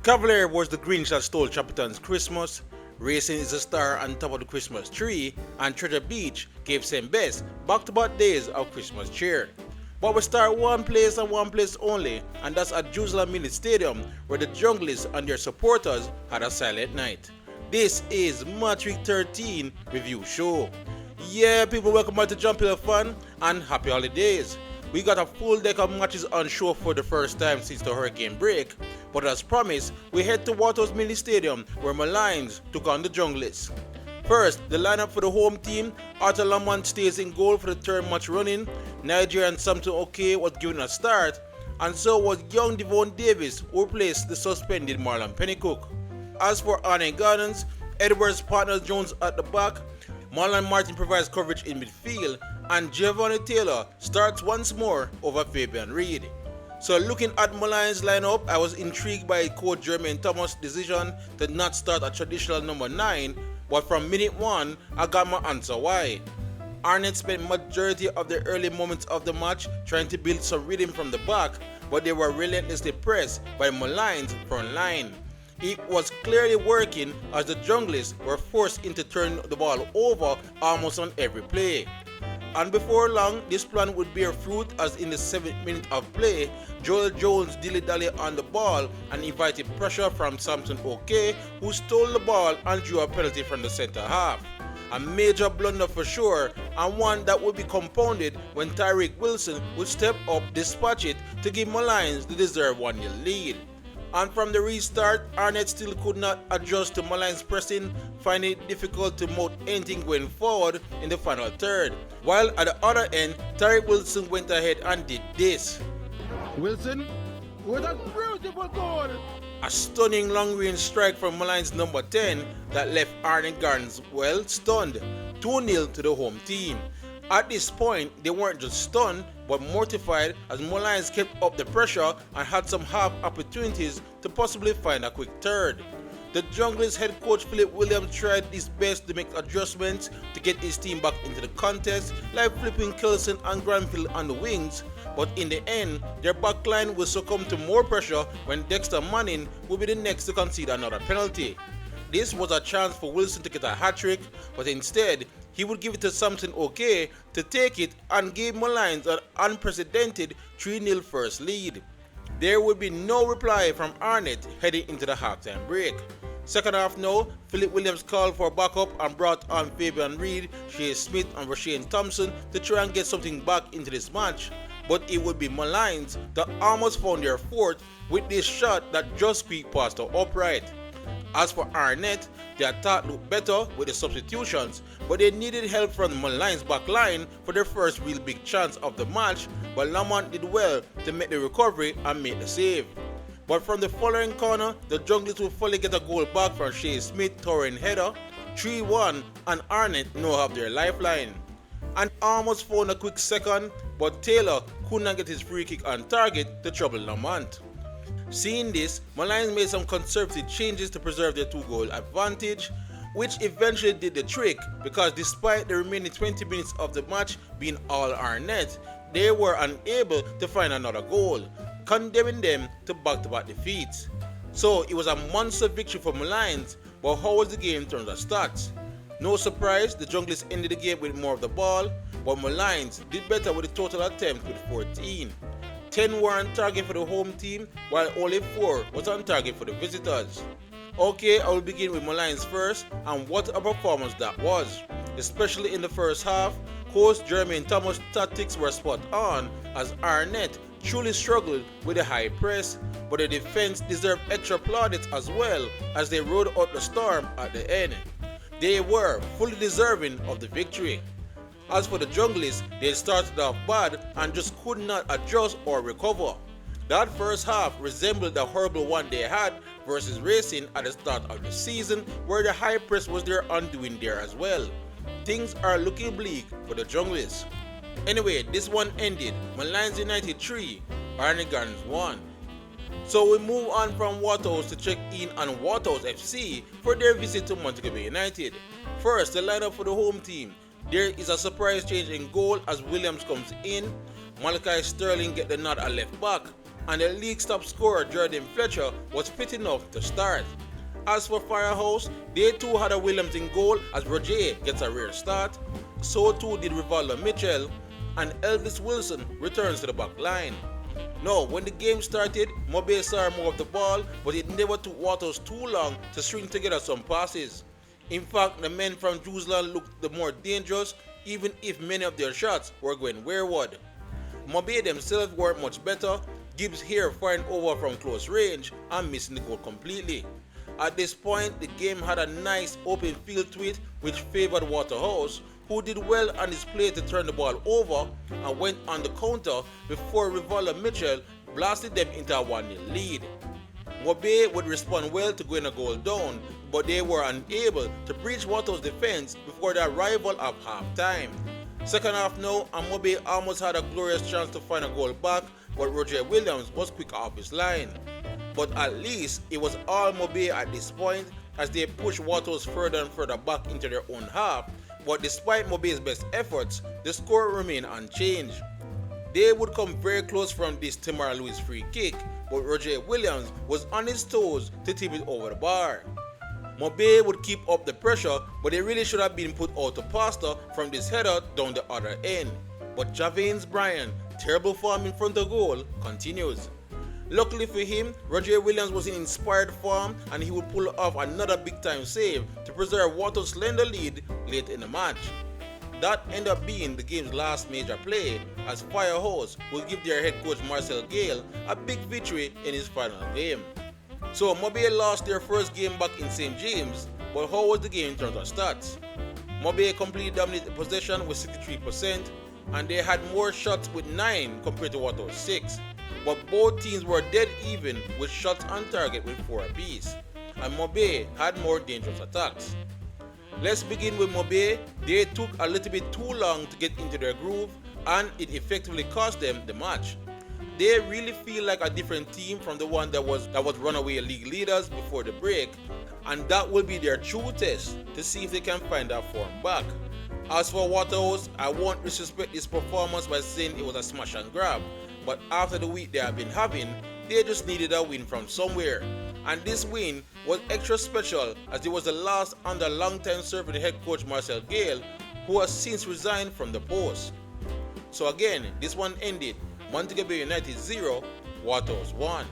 Cavalier was the Grinch that stole Chapleton's Christmas, Racing is a star on top of the Christmas tree, and Treasure Beach gave St. Best back-to-back days of Christmas cheer. But we start one place and one place only, and that's at Jerusalem Mini Stadium, where the Junglists and their supporters had a silent night. This is Match Week 13 Review Show. Yeah, people, welcome back to Jump Hill Fun and happy holidays. We got a full deck of matches on show for the first time since the hurricane break, but as promised, we head to Waterhouse Mini Stadium where Maroons took on the Junglists. First, the lineup for the home team: Arthur Lamont stays in goal for the third match running, Nigerian Samson Oke was given a start, and so was young Devon Davis, who replaced the suspended Marlon Pennycook. As for Arne Gardens, Edwards partners Jones at the back, Marlon Martin provides coverage in midfield, and Giovanni Taylor starts once more over Fabian Reed. So looking at Maroons' lineup, I was intrigued by coach Jermaine Thomas' decision to not start a traditional number 9, but from minute 1, I got my answer why. Arnett spent majority of the early moments of the match trying to build some rhythm from the back, but they were relentlessly pressed by Maroons' front line. It was clearly working as the Junglists were forced into turning the ball over almost on every play. And before long, this plan would bear fruit as in the 7th minute of play, Joel Jones dilly-dally on the ball and invited pressure from Samson Oke, who stole the ball and drew a penalty from the centre half. A major blunder for sure, and one that would be compounded when Tyreek Wilson would step up, dispatch it to give Maroons the deserved 1-0 lead. And from the restart, Arnett still could not adjust to Maroons' pressing, finding it difficult to mount anything going forward in the final third. While at the other end, Tyreek Wilson went ahead and did this. Wilson with a beautiful goal. A stunning long-range strike from Maroons' number 10 that left Arne Gardens well stunned, 2-0 to the home team. At this point, they weren't just stunned, but mortified as Maroons kept up the pressure and had some half opportunities to possibly find a quick third. The Junglists head coach Philip Williams tried his best to make adjustments to get his team back into the contest, like flipping Kelson and Granville on the wings, but in the end, their backline will succumb to more pressure when Dexter Manning will be the next to concede another penalty. This was a chance for Wilson to get a hat-trick, but instead, he would give it to Samson Oke to take it and give Maroons an unprecedented 3-0 first lead. There would be no reply from Arnett heading into the halftime break. Second half now, Philip Williams called for backup and brought on Fabian Reed, Shea Smith and Rashawn Thompson to try and get something back into this match. But it would be Maroons that almost found their fourth with this shot that just squeaked past the upright. As for Arnett, the attack looked better with the substitutions, but they needed help from the Maroons' back line for their first real big chance of the match, but Lamont did well to make the recovery and make the save. But from the following corner, the Junglists will fully get a goal back from Shea Smith towering header, 3-1, and Arnett now have their lifeline. And almost found a quick second, but Taylor could not get his free kick on target to trouble Lamont. Seeing this, Maroons made some conservative changes to preserve their 2-goal advantage, which eventually did the trick because despite the remaining 20 minutes of the match being all Arnett, they were unable to find another goal, condemning them to back-to-back defeats. So it was a monster victory for Maroons, but how was the game in terms of stats? No surprise, the Junglists ended the game with more of the ball, but Maroons did better with a total attempt with 14. 10 were on target for the home team, while only 4 was on target for the visitors. Okay, I will begin with Maroons first, and what a performance that was. Especially in the first half, coach Jermaine Thomas' tactics were spot on as Arnett truly struggled with the high press, but the defense deserved extra plaudits as well as they rode out the storm at the end. They were fully deserving of the victory. As for the Junglists, they started off bad and just could not adjust or recover. That first half resembled the horrible one they had versus Racing at the start of the season, where the high press was their undoing there as well. Things are looking bleak for the Junglists. Anyway, this one ended Maroons United 3, Arne Gardens 1. So we move on from Waterhouse to check in on Waterhouse FC for their visit to Montego Bay United. First, the lineup for the home team. There is a surprise change in goal as Williams comes in. Malachi Sterling get the nod at left back. and the league's top scorer Jordan Fletcher was fit enough to start. As for Waterhouse, they too had a Williams in goal as Roger gets a rare start. So too did Rivaldo Mitchell, and Elvis Wilson returns to the back line. Now, when the game started, Mobe saw more of the ball, but it never took Waterhouse too long to string together some passes. In fact, the men from Jerusalem looked the more dangerous, even if many of their shots were going wayward. Mobe themselves weren't much better, Gibbs here firing over from close range and missing the goal completely. At this point, the game had a nice open field to it which favored Waterhouse, who did well on his play to turn the ball over and went on the counter before Rivaldo Mitchell blasted them into a 1-0 lead. Mobe would respond well to going a goal down, but they were unable to breach Waterhouse defense before the arrival of half-time. Second half now, and Mobe almost had a glorious chance to find a goal back, but Roger Williams was quick off his line. But at least it was all Mobe at this point as they pushed Waterhouse further and further back into their own half, but despite Mobe's best efforts, the score remained unchanged. They would come very close from this Tamara Lewis free kick, but Roger Williams was on his toes to tip it over the bar. Mobe would keep up the pressure, but they really should have been put out to pasture from this header down the other end. But Javens Bryan, terrible form in front of goal, continues. Luckily for him, Roger Williams was in inspired form and he would pull off another big time save to preserve Waterhouse's slender lead late in the match. That ended up being the game's last major play as Waterhouse would give their head coach Marcel Gale a big victory in his final game. So Mobe lost their first game back in St. James, but how was the game in terms of stats? Mobe completely dominated possession with 63% and they had more shots with 9 compared to Waterhouse 6. But both teams were dead even with shots on target with 4 apiece, and Mobe had more dangerous attacks. Let's begin with Mobe. They took a little bit too long to get into their groove and it effectively cost them the match. They really feel like a different team from the one that was runaway league leaders before the break, and that will be their true test to see if they can find that form back. As for Waterhouse, I won't disrespect this performance by saying it was a smash and grab, but after the week they have been having, they just needed a win from somewhere. And this win was extra special as it was the last under long-time serving head coach Marcel Gale, who has since resigned from the post. So again, this one ended Montego Bay United 0, Waterhouse 1.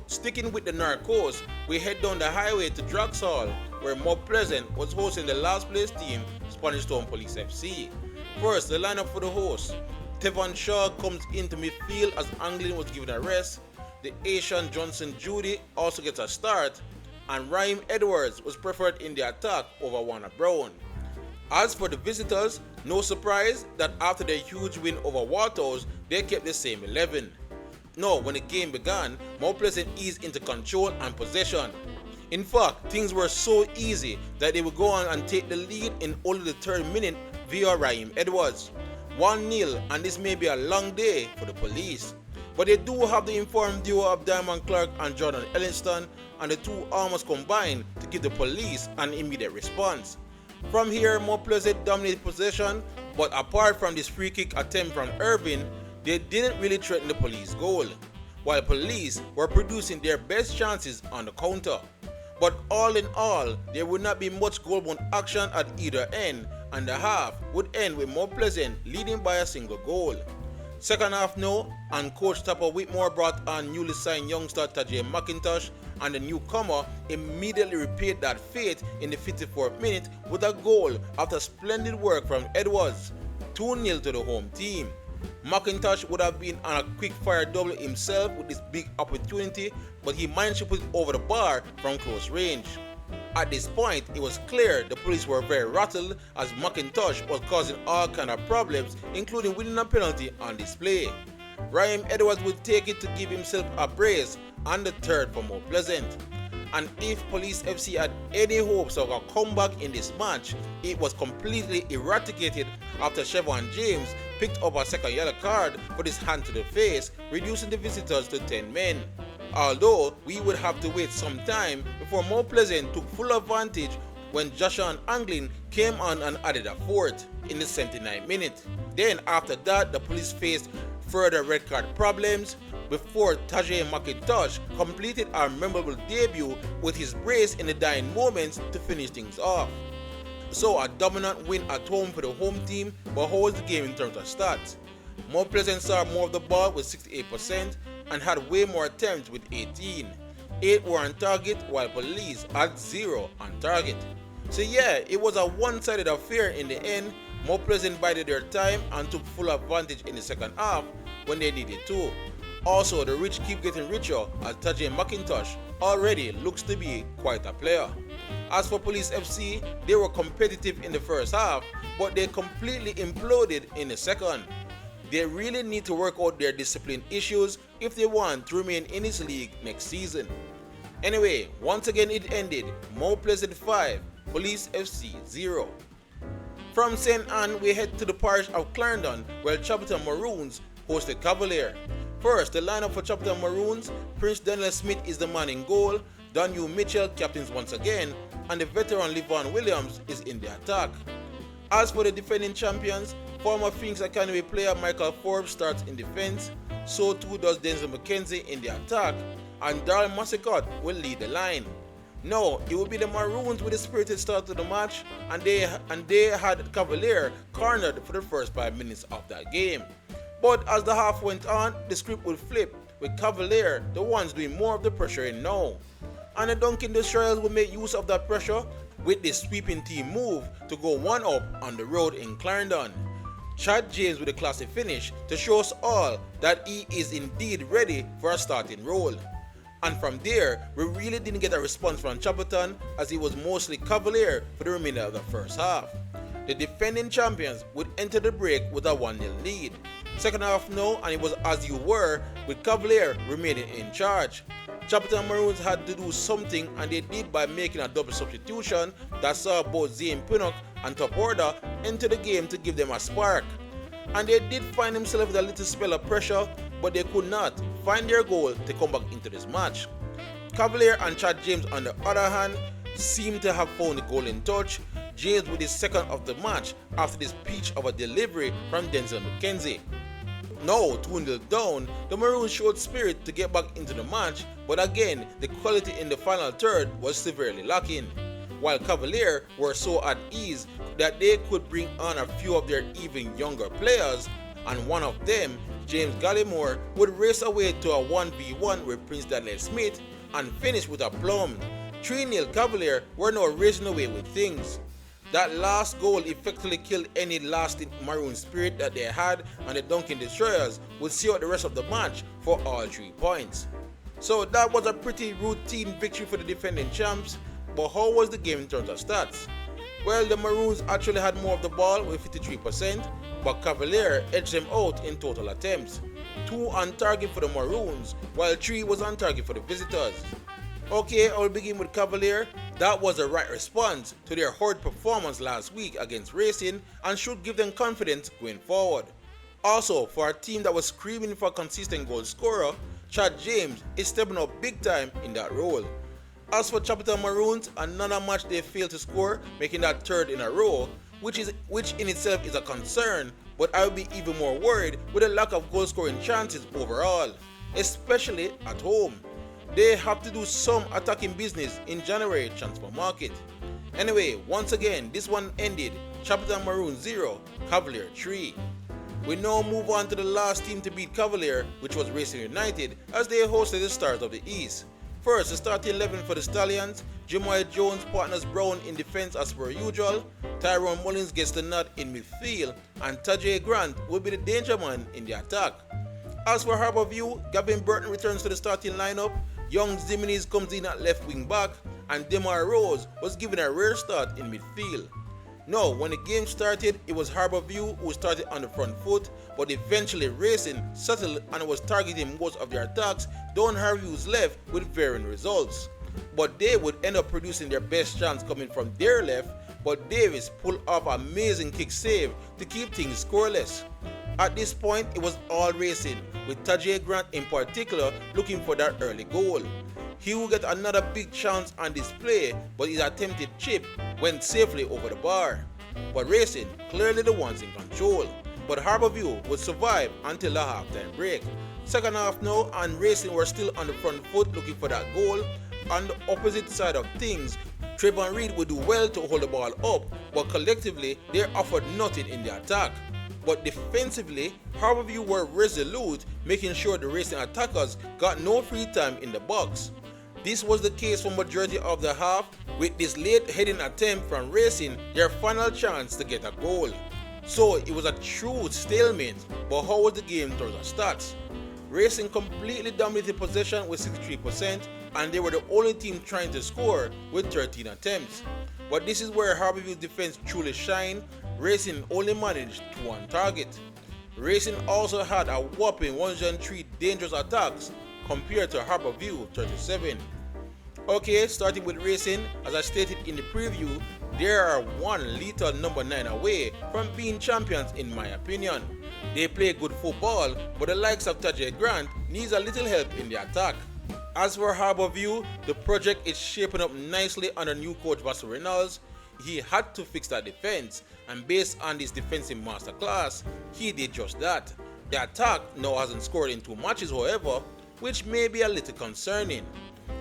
Sticking with the North Coast, we head down the highway to Draxall, where Mount Pleasant was hosting the last place team, Spanish Town Police FC. First, the lineup for the host. Tevon Shaw comes into midfield as Anglin was given a rest. The Asian Johnson Judy also gets a start, and Raheem Edwards was preferred in the attack over Warner Brown. As for the visitors, no surprise that after their huge win over Waterhouse, they kept the same 11. Now, when the game began, Mount Pleasant eased into control and possession. In fact, things were so easy that they would go on and take the lead in only the 3rd minute via Raheem Edwards. 1-0, and this may be a long day for the police. But they do have the informed duo of Diamond Clark and Jordan Ellingston, and the two almost combined to give the police an immediate response. From here, Mount Pleasant dominated possession, but apart from this free kick attempt from Irvin, they didn't really threaten the police goal, while police were producing their best chances on the counter. But all in all, there would not be much goal-bound action at either end, and the half would end with Mount Pleasant leading by a single goal. Second half now, and coach Tapper Whitmore brought on newly signed youngster Tajay McIntosh, and the newcomer immediately repaid that fate in the 54th minute with a goal after splendid work from Edwards. 2-0 to the home team. McIntosh would have been on a quick fire double himself with this big opportunity, but he managed to put it over the bar from close range. At this point, it was clear the police were very rattled as McIntosh was causing all kind of problems, including winning a penalty on display. Raheem Edwards would take it to give himself a brace and the 3rd for Mount Pleasant. And if Police FC had any hopes of a comeback in this match, it was completely eradicated after Chevron James picked up a 2nd yellow card for his hand to the face, reducing the visitors to 10 men. Although we would have to wait some time before Mount Pleasant took full advantage when Joshua Anglin came on and added a 4th in the 79th minute. Then after that, the police faced further red card problems before Tajay McIntosh completed a memorable debut with his brace in the dying moments to finish things off. So a dominant win at home for the home team, but how was the game in terms of stats? Mount Pleasant saw more of the ball with 68% and had way more attempts with 18. 8 were on target while Police had 0 on target. So yeah, it was a one-sided affair in the end. Mount Pleasant bided their time and took full advantage in the second half when they needed to. Also, the rich keep getting richer as Tajay McIntosh already looks to be quite a player. As for Police FC, they were competitive in the first half, but they completely imploded in the second. They really need to work out their discipline issues if they want to remain in this league next season. Anyway, once again it ended, Mount Pleasant 5, Police FC 0. From St. Ann, we head to the parish of Clarendon, where Chapleton Maroons hosted Cavalier. First, the lineup for Chapleton Maroons: Prince Daniel Smith is the man in goal, Daniel Mitchell captains once again, and the veteran Levon Williams is in the attack. As for the defending champions, former Phoenix Academy player Michael Forbes starts in defense, so too does Denzel McKenzie in the attack, and Darryl Massicott will lead the line. No, it will be the Maroons with a spirited start to the match, and they had Cavalier cornered for the first 5 minutes of that game. But as the half went on, the script would flip, with Cavalier the ones doing more of the pressuring now. And the Duncan Destroyers would make use of that pressure with this sweeping team move to go 1-up on the road in Clarendon. Chad James with a classy finish to show us all that he is indeed ready for a starting role. And from there, we really didn't get a response from Chapleton, as he was mostly Cavalier for the remainder of the first half. The defending champions would enter the break with a 1-0 lead. Second half now, and it was as you were, with Cavalier remaining in charge. Chapleton Maroons had to do something, and they did by making a double substitution that saw both Zane Pinnock and Top Order enter the game to give them a spark. And they did find themselves with a little spell of pressure, but they could not find their goal to come back into this match. Cavalier and Chad James, on the other hand, seemed to have found the goal in touch, James with his second of the match after this peach of a delivery from Denzel McKenzie. Now 2-0 down, the Maroons showed spirit to get back into the match, but again, the quality in the final third was severely lacking. While Cavalier were so at ease that they could bring on a few of their even younger players, and one of them, James Gallimore, would race away to a 1v1 with Prince Daniel Smith and finish with a plum. 3-0 Cavalier were now racing away with things. That last goal effectively killed any lasting Maroon spirit that they had, and the Duncan Destroyers would see out the rest of the match for all 3 points. So that was a pretty routine victory for the defending champs, but how was the game in terms of stats? Well, the Maroons actually had more of the ball with 53%, but Cavalier edged them out in total attempts. 2 on target for the Maroons, while 3 was on target for the visitors. Okay, I will begin with Cavalier. That was the right response to their horrid performance last week against Racing and should give them confidence going forward. Also, for a team that was screaming for a consistent goal scorer, Chad James is stepping up big time in that role. As for Chapleton Maroons, another match they failed to score, making that third in a row, which in itself is a concern, but I will be even more worried with the lack of goal scoring chances overall, especially at home. They have to do some attacking business in January transfer market. Anyway, once again, this one ended Chapleton Maroons 0, Cavalier 3. We now move on to the last team to beat Cavalier, which was Racing United, as they hosted the Stars of the East. First, the starting 11 for the Stallions: Jeremiah Jones partners Brown in defense as per usual, Tyrone Mullins gets the nod in midfield, and Tajay Grant will be the danger man in the attack. As for Harborview, Gavin Burton returns to the starting lineup, Young Ziminis comes in at left wing back, and Demar Rose was given a rare start in midfield. Now, when the game started, it was Harborview who started on the front foot, but eventually Racing settled and was targeting most of their attacks down Harborview's left with varying results. But they would end up producing their best chance coming from their left, but Davis pulled off an amazing kick save to keep things scoreless. At this point, it was all Racing, with Tajay Grant in particular looking for that early goal. He will get another big chance on display, but his attempted chip went safely over the bar. But Racing, clearly the ones in control. but Harborview would survive until the halftime break. Second half now, and Racing were still on the front foot looking for that goal. On the opposite side of things, Trayvon Reed would do well to hold the ball up, but collectively they offered nothing in the attack. But defensively, Harborview were resolute, making sure the Racing attackers got no free time in the box. This was the case for majority of the half, with this late heading attempt from Racing their final chance to get a goal. So it was a true stalemate, but how was the game in terms of stats? Racing completely dominated possession with 63%, and they were the only team trying to score with 13 attempts. But this is where Harborview's defense truly shined. Racing only managed 2 on target. Racing also had a whopping 103 dangerous attacks compared to Harborview 37. Okay, starting with Racing, as I stated in the preview, they are one lethal number 9 away from being champions in my opinion. They play good football, but the likes of Tajay Grant needs a little help in the attack. As for Harborview, the project is shaping up nicely under new coach Vassal Reynolds. He had to fix that defense, and based on this defensive masterclass, he did just that. The attack now hasn't scored in 2 matches however, which may be a little concerning.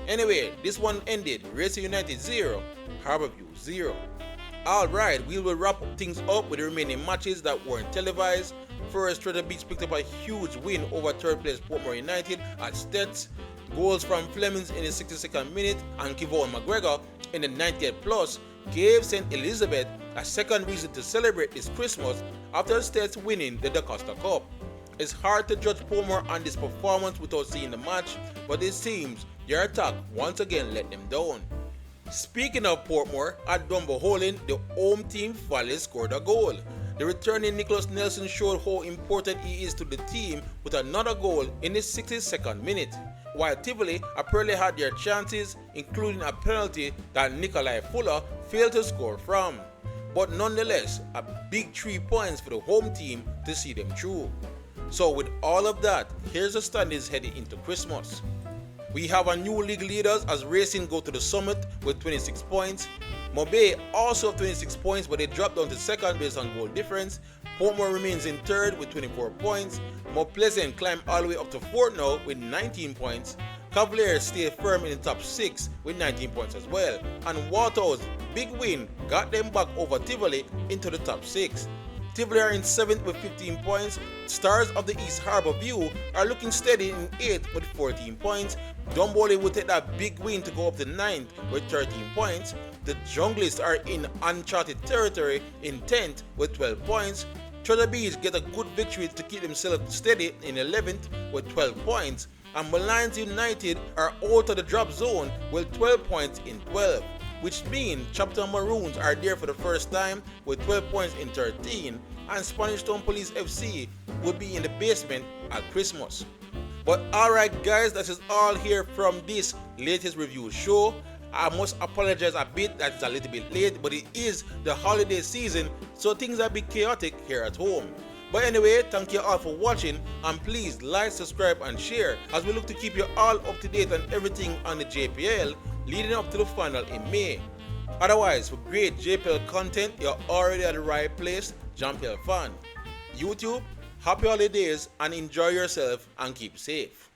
Anyway, this one ended Racing United 0, Harborview 0. Alright, we will wrap things up with the remaining matches that weren't televised. First, Treasure Beach picked up a huge win over third place Portmore United at Stets. Goals from Flemings in the 62nd minute and Kevon McGregor in the 90th plus gave St. Elizabeth a second reason to celebrate this Christmas after Stets winning the DaCosta Cup. It's hard to judge Portmore on this performance without seeing the match, but it seems their attack once again let them down. Speaking of Portmore, at Dumbo-Holing, the home team finally scored a goal. The returning Nicholas Nelson showed how important he is to the team with another goal in the 62nd minute, while Tivoli apparently had their chances, including a penalty that Nikolai Fuller failed to score from. But nonetheless, a big 3 points for the home team to see them through. So with all of that, here's the standings heading into Christmas. We have our new league leaders as Racing go to the summit with 26 points. Mobe also have 26 points, but they dropped down to second based on goal difference. Portmore remains in third with 24 points. Mount Pleasant climb all the way up to fourth now with 19 points. Cavalier stay firm in the top 6 with 19 points as well. And Waterhouse, big win, got them back over Tivoli into the top 6. Tivoli are in 7th with 15 points. Stars of the East Harborview are looking steady in 8th with 14 points. Dumboli will take that big win to go up to 9th with 13 points. The Junglists are in uncharted territory in 10th with 12 points. Treasure Beach get a good victory to keep themselves steady in 11th with 12 points. And Malines United are out of the drop zone with 12 points in 12. Which means Chapleton Maroons are there for the first time with 12 points in 13, and Spanish Town Police FC will be in the basement at Christmas. But alright guys, that is all here from this latest review show. I must apologize a bit that it's a little bit late, but it is the holiday season, so things are a bit chaotic here at home. But anyway, thank you all for watching, and please like, subscribe and share as we look to keep you all up to date on everything on the JPL leading up to the final in May. Otherwise, for great JPL content, you're already at the right place, JPL fan. YouTube, happy holidays and enjoy yourself and keep safe.